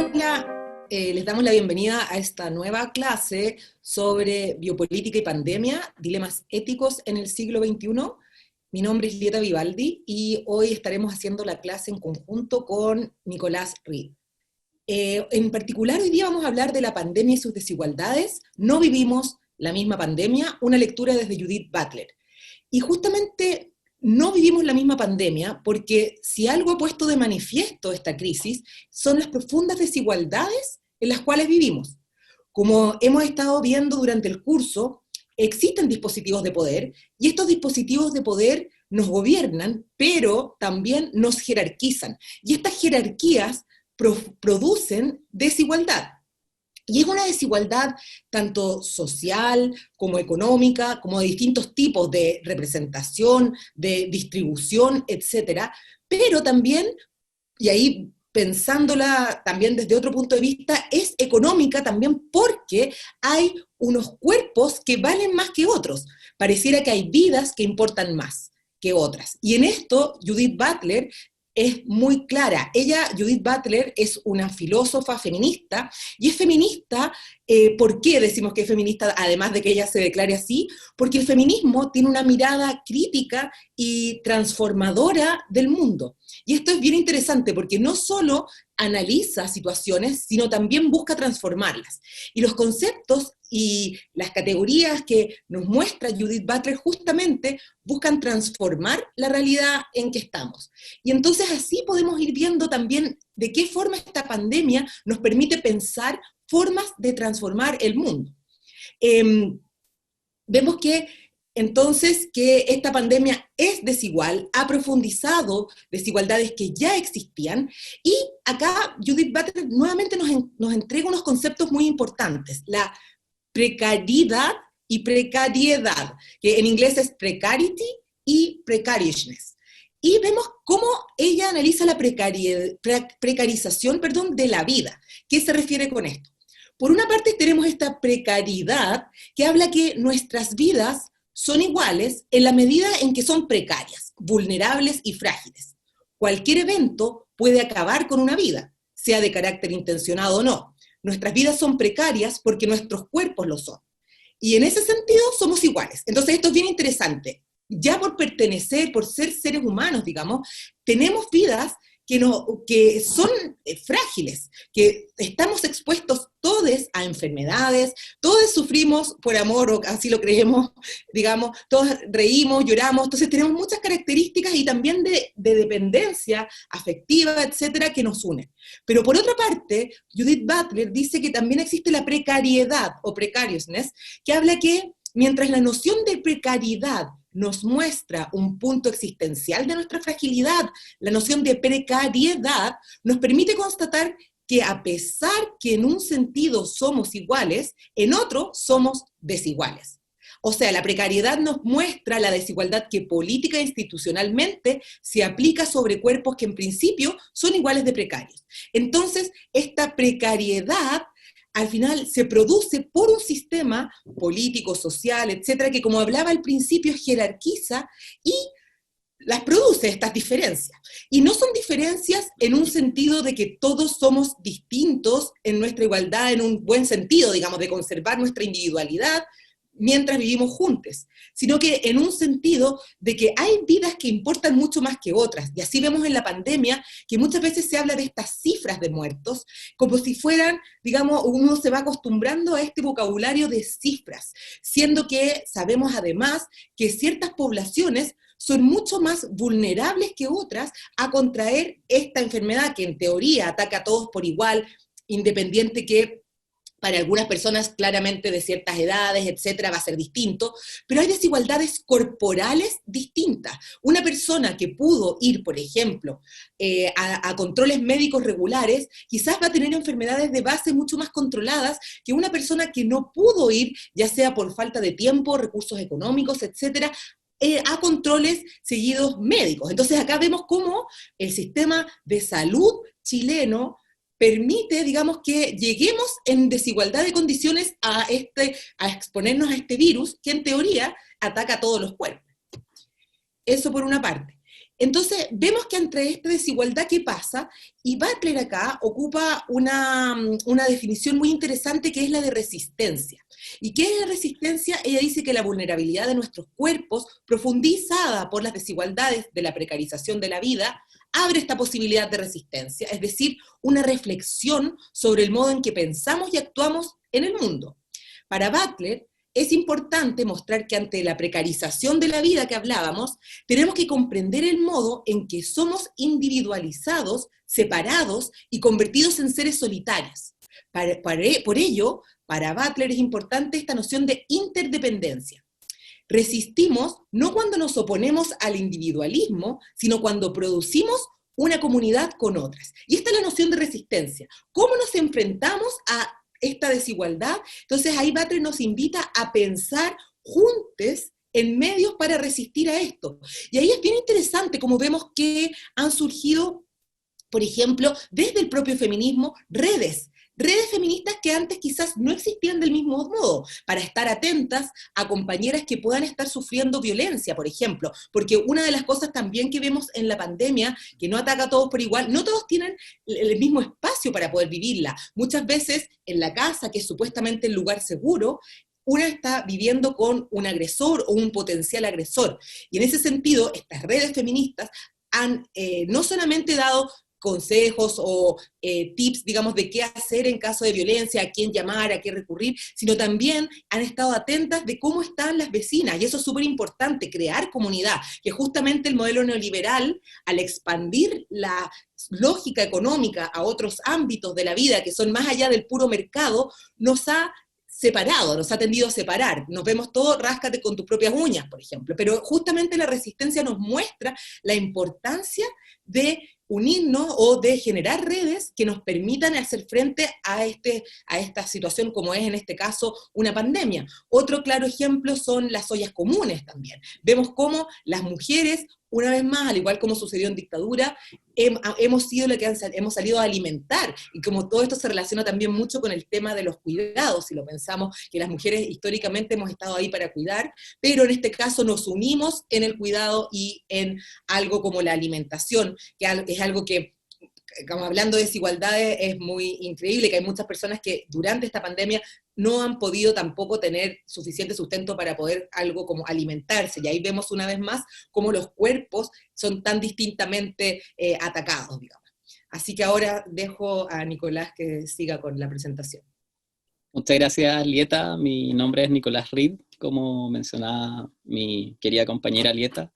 Hola, les damos la bienvenida a esta nueva clase sobre biopolítica y pandemia, dilemas éticos en el siglo XXI. Mi nombre es Lieta Vivaldi y hoy estaremos haciendo la clase en conjunto con Nicolás Reed. En particular, hoy día vamos a hablar de la pandemia y sus desigualdades. No vivimos la misma pandemia, una lectura desde Judith Butler. Y justamente no vivimos la misma pandemia porque si algo ha puesto de manifiesto esta crisis son las profundas desigualdades en las cuales vivimos. Como hemos estado viendo durante el curso, existen dispositivos de poder y estos dispositivos de poder nos gobiernan, pero también nos jerarquizan. Y estas jerarquías producen desigualdad. Y es una desigualdad tanto social como económica, como de distintos tipos de representación, de distribución, etcétera, pero también, y ahí pensándola también desde otro punto de vista, es económica también porque hay unos cuerpos que valen más que otros. Pareciera que hay vidas que importan más que otras. Y en esto Judith Butler es muy clara. Judith Butler, es una filósofa feminista, y es feminista, ¿por qué decimos que es feminista, además de que ella se declare así? Porque el feminismo tiene una mirada crítica y transformadora del mundo. Y esto es bien interesante porque no solo analiza situaciones, sino también busca transformarlas. Y los conceptos y las categorías que nos muestra Judith Butler justamente buscan transformar la realidad en que estamos. Y entonces así podemos ir viendo también de qué forma esta pandemia nos permite pensar formas de transformar el mundo. Vemos que entonces que esta pandemia es desigual, ha profundizado desigualdades que ya existían, y acá Judith Butler nuevamente nos entrega unos conceptos muy importantes: la precariedad y precariedad, que en inglés es precarity y precariousness. Y vemos cómo ella analiza la precarización de la vida. ¿Qué se refiere con esto? Por una parte tenemos esta precariedad que habla que nuestras vidas son iguales en la medida en que son precarias, vulnerables y frágiles. Cualquier evento puede acabar con una vida, sea de carácter intencionado o no. Nuestras vidas son precarias porque nuestros cuerpos lo son. Y en ese sentido somos iguales. Entonces esto es bien interesante. Ya por pertenecer, por ser seres humanos, digamos, tenemos vidas que son frágiles, que estamos expuestos todos a enfermedades, todos sufrimos por amor, o así lo creemos, digamos, todos reímos, lloramos, entonces tenemos muchas características y también de dependencia afectiva, etcétera, que nos unen. Pero por otra parte, Judith Butler dice que también existe la precariedad o precariousness, que habla que mientras la noción de precariedad nos muestra un punto existencial de nuestra fragilidad, la noción de precariedad nos permite constatar que a pesar que en un sentido somos iguales, en otro somos desiguales. O sea, la precariedad nos muestra la desigualdad que política e institucionalmente se aplica sobre cuerpos que en principio son iguales de precarios. Entonces, esta precariedad al final se produce por un sistema político, social, etcétera, que como hablaba al principio jerarquiza y las produce estas diferencias. Y no son diferencias en un sentido de que todos somos distintos en nuestra igualdad, en un buen sentido, digamos, de conservar nuestra individualidad mientras vivimos juntos, sino que en un sentido de que hay vidas que importan mucho más que otras, y así vemos en la pandemia que muchas veces se habla de estas cifras de muertos, como si fueran, digamos, uno se va acostumbrando a este vocabulario de cifras, siendo que sabemos además que ciertas poblaciones son mucho más vulnerables que otras a contraer esta enfermedad que en teoría ataca a todos por igual, independiente que para algunas personas claramente de ciertas edades, etcétera, va a ser distinto, pero hay desigualdades corporales distintas. Una persona que pudo ir, por ejemplo, a controles médicos regulares, quizás va a tener enfermedades de base mucho más controladas que una persona que no pudo ir, ya sea por falta de tiempo, recursos económicos, etcétera, a controles seguidos médicos. Entonces acá vemos cómo el sistema de salud chileno permite, digamos, que lleguemos en desigualdad de condiciones a exponernos a este virus que en teoría ataca a todos los cuerpos. Eso por una parte. Entonces, vemos que entre esta desigualdad, ¿qué pasa? Y Butler acá ocupa una definición muy interesante que es la de resistencia. ¿Y qué es la resistencia? Ella dice que la vulnerabilidad de nuestros cuerpos, profundizada por las desigualdades de la precarización de la vida, abre esta posibilidad de resistencia, es decir, una reflexión sobre el modo en que pensamos y actuamos en el mundo. Para Butler, es importante mostrar que ante la precarización de la vida que hablábamos, tenemos que comprender el modo en que somos individualizados, separados y convertidos en seres solitarios. Por ello, para Butler es importante esta noción de interdependencia. Resistimos no cuando nos oponemos al individualismo, sino cuando producimos una comunidad con otras. Y esta es la noción de resistencia. ¿Cómo nos enfrentamos a esta desigualdad? Entonces ahí Butler nos invita a pensar juntos en medios para resistir a esto. Y ahí es bien interesante como vemos que han surgido, por ejemplo, desde el propio feminismo, redes feministas que antes quizás no existían del mismo modo, para estar atentas a compañeras que puedan estar sufriendo violencia, por ejemplo, porque una de las cosas también que vemos en la pandemia, que no ataca a todos por igual, no todos tienen el mismo espacio para poder vivirla. Muchas veces en la casa, que es supuestamente el lugar seguro, una está viviendo con un agresor o un potencial agresor. Y en ese sentido, estas redes feministas han no solamente dado consejos o tips, digamos, de qué hacer en caso de violencia, a quién llamar, a qué recurrir, sino también han estado atentas de cómo están las vecinas, y eso es súper importante, crear comunidad, que justamente el modelo neoliberal, al expandir la lógica económica a otros ámbitos de la vida, que son más allá del puro mercado, nos ha separado, nos ha tendido a separar. Nos vemos todo, ráscate con tus propias uñas, por ejemplo. Pero justamente la resistencia nos muestra la importancia de unirnos o de generar redes que nos permitan hacer frente a esta situación, como es en este caso una pandemia. Otro claro ejemplo son las ollas comunes también. Vemos cómo las mujeres, una vez más, al igual como sucedió en dictadura, hemos sido lo que hemos salido a alimentar, y como todo esto se relaciona también mucho con el tema de los cuidados, si lo pensamos, que las mujeres históricamente hemos estado ahí para cuidar, pero en este caso nos unimos en el cuidado y en algo como la alimentación, que es algo que, como hablando de desigualdades, es muy increíble, que hay muchas personas que durante esta pandemia no han podido tampoco tener suficiente sustento para poder algo como alimentarse, y ahí vemos una vez más cómo los cuerpos son tan distintamente atacados, digamos. Así que ahora dejo a Nicolás que siga con la presentación. Muchas gracias, Lieta. Mi nombre es Nicolás Reed, como mencionaba mi querida compañera Lieta.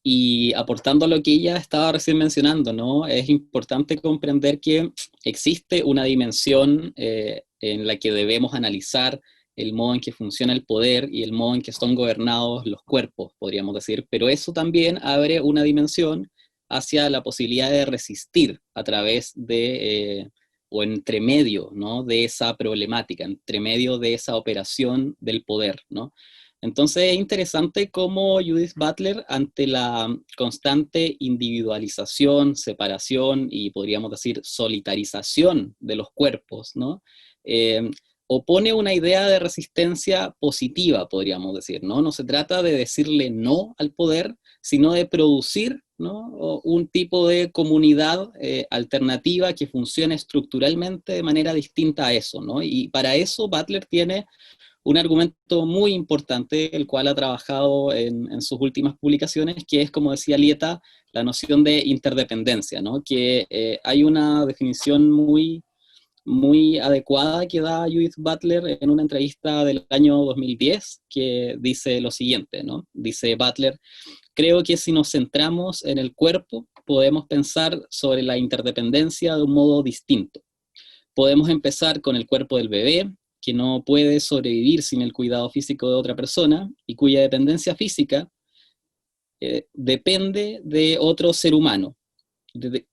Y aportando a lo que ella estaba recién mencionando, ¿no? Es importante comprender que existe una dimensión en la que debemos analizar el modo en que funciona el poder y el modo en que son gobernados los cuerpos, podríamos decir, pero eso también abre una dimensión hacia la posibilidad de resistir a través de, o entre medio, ¿no? De esa problemática, entre medio de esa operación del poder, ¿no? Entonces es interesante cómo Judith Butler, ante la constante individualización, separación y podríamos decir solitarización de los cuerpos, ¿no? Opone una idea de resistencia positiva, podríamos decir, ¿no? No se trata de decirle no al poder, sino de producir, ¿no? Un tipo de comunidad alternativa que funcione estructuralmente de manera distinta a eso, ¿no? Y para eso Butler tiene un argumento muy importante, el cual ha trabajado en sus últimas publicaciones, que es, como decía Lieta, la noción de interdependencia, ¿no? Que hay una definición muy, muy adecuada que da Judith Butler en una entrevista del año 2010, que dice lo siguiente, ¿no? Dice Butler: creo que si nos centramos en el cuerpo, podemos pensar sobre la interdependencia de un modo distinto. Podemos empezar con el cuerpo del bebé, que no puede sobrevivir sin el cuidado físico de otra persona y cuya dependencia física depende de otro ser humano,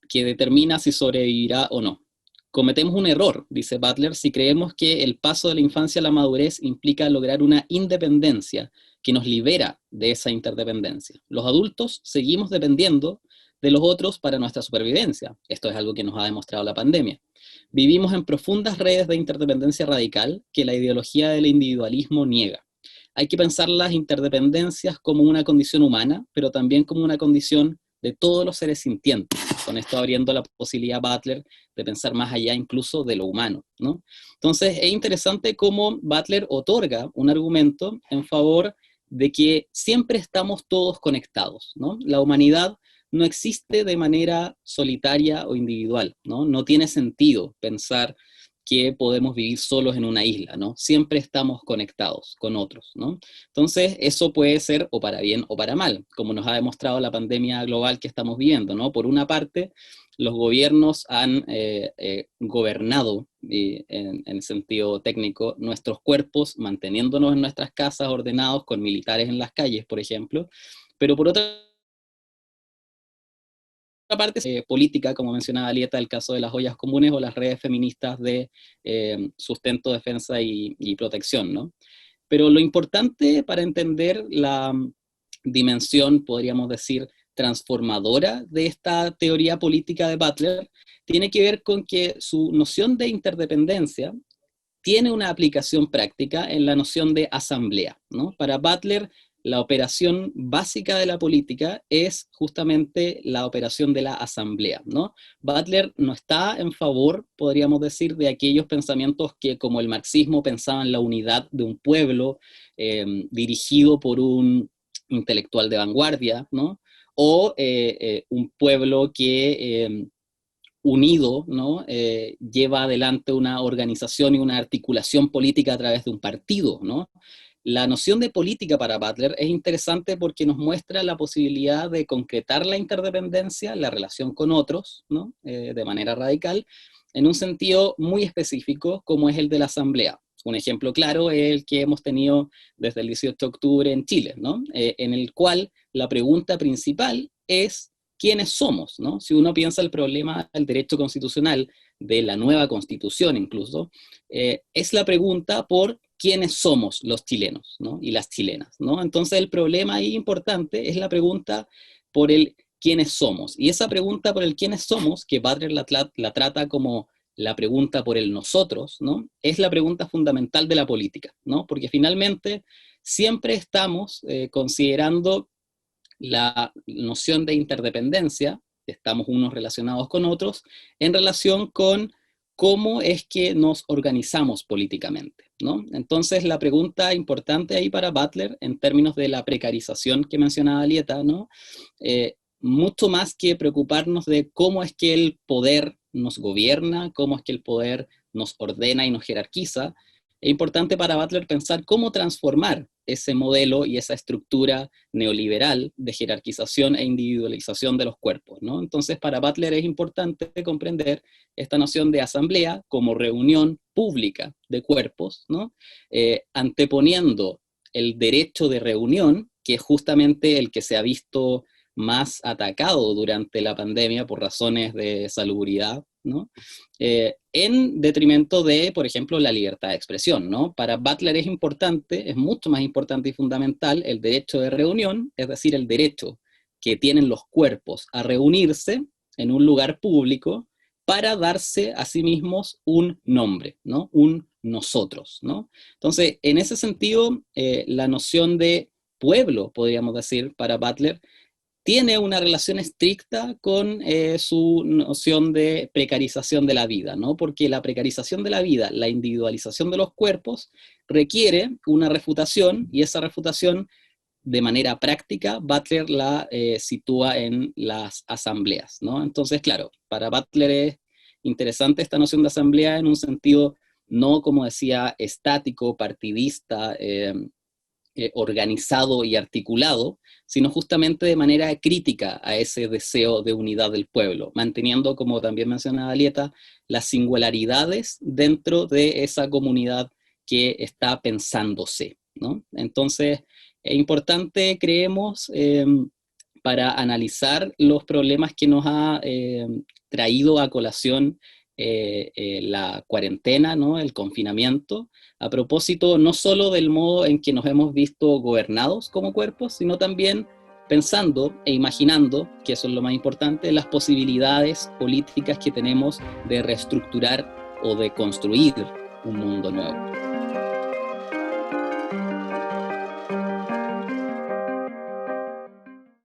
que determina si sobrevivirá o no. Cometemos un error, dice Butler, si creemos que el paso de la infancia a la madurez implica lograr una independencia que nos libera de esa interdependencia. Los adultos seguimos dependiendo de los otros para nuestra supervivencia. Esto es algo que nos ha demostrado la pandemia. Vivimos en profundas redes de interdependencia radical que la ideología del individualismo niega. Hay que pensar las interdependencias como una condición humana, pero también como una condición de todos los seres sintientes, con esto abriendo la posibilidad a Butler de pensar más allá incluso de lo humano, ¿no? Entonces es interesante cómo Butler otorga un argumento en favor de que siempre estamos todos conectados, ¿no? La humanidad no existe de manera solitaria o individual, ¿no? No tiene sentido pensar que podemos vivir solos en una isla, ¿no? Siempre estamos conectados con otros, ¿no? Entonces, eso puede ser o para bien o para mal, como nos ha demostrado la pandemia global que estamos viviendo, ¿no? Por una parte, los gobiernos han gobernado, en el sentido técnico, nuestros cuerpos, manteniéndonos en nuestras casas ordenados con militares en las calles, por ejemplo, pero por otra parte política, como mencionaba Alieta, el caso de las ollas comunes o las redes feministas de sustento, defensa y protección, ¿no? Pero lo importante para entender la dimensión, podríamos decir, transformadora de esta teoría política de Butler, tiene que ver con que su noción de interdependencia tiene una aplicación práctica en la noción de asamblea, ¿no? Para Butler, la operación básica de la política es justamente la operación de la asamblea, ¿no? Butler no está en favor, podríamos decir, de aquellos pensamientos que, como el marxismo, pensaban la unidad de un pueblo dirigido por un intelectual de vanguardia, ¿no? O un pueblo que unido, ¿no? Lleva adelante una organización y una articulación política a través de un partido, ¿no? La noción de política para Butler es interesante porque nos muestra la posibilidad de concretar la interdependencia, la relación con otros, ¿no? De manera radical, en un sentido muy específico como es el de la asamblea. Un ejemplo claro es el que hemos tenido desde el 18 de octubre en Chile, ¿no? En el cual la pregunta principal es quiénes somos, ¿no? Si uno piensa el problema del derecho constitucional, de la nueva constitución incluso, es la pregunta por quiénes somos los chilenos, ¿no? Y las chilenas, ¿no? Entonces el problema ahí importante es la pregunta por el quiénes somos. Y esa pregunta por el quiénes somos, que Butler la trata como la pregunta por el nosotros, ¿no? Es la pregunta fundamental de la política, ¿no? Porque finalmente siempre estamos considerando la noción de interdependencia, estamos unos relacionados con otros, en relación con cómo es que nos organizamos políticamente, ¿no? Entonces la pregunta importante ahí para Butler, en términos de la precarización que mencionaba Alieta, ¿no? Mucho más que preocuparnos de cómo es que el poder nos gobierna, cómo es que el poder nos ordena y nos jerarquiza, es importante para Butler pensar cómo transformar ese modelo y esa estructura neoliberal de jerarquización e individualización de los cuerpos, ¿no? Entonces, para Butler es importante comprender esta noción de asamblea como reunión pública de cuerpos, ¿no? Anteponiendo el derecho de reunión, que es justamente el que se ha visto más atacado durante la pandemia por razones de salubridad, ¿no? En detrimento de, por ejemplo, la libertad de expresión, ¿no? Para Butler es importante, es mucho más importante y fundamental el derecho de reunión, es decir, el derecho que tienen los cuerpos a reunirse en un lugar público para darse a sí mismos un nombre, ¿no? Un nosotros, ¿no? Entonces, en ese sentido, la noción de pueblo, podríamos decir, para Butler, tiene una relación estricta con su noción de precarización de la vida, ¿no? Porque la precarización de la vida, la individualización de los cuerpos, requiere una refutación, y esa refutación, de manera práctica, Butler la sitúa en las asambleas, ¿no? Entonces, claro, para Butler es interesante esta noción de asamblea en un sentido no, como decía, estático, partidista, organizado y articulado, sino justamente de manera crítica a ese deseo de unidad del pueblo, manteniendo, como también mencionaba Alieta, las singularidades dentro de esa comunidad que está pensándose, ¿no? Entonces, es importante, creemos, para analizar los problemas que nos ha traído a colación la cuarentena, ¿no? El confinamiento, a propósito no solo del modo en que nos hemos visto gobernados como cuerpos, sino también pensando e imaginando, que eso es lo más importante, las posibilidades políticas que tenemos de reestructurar o de construir un mundo nuevo.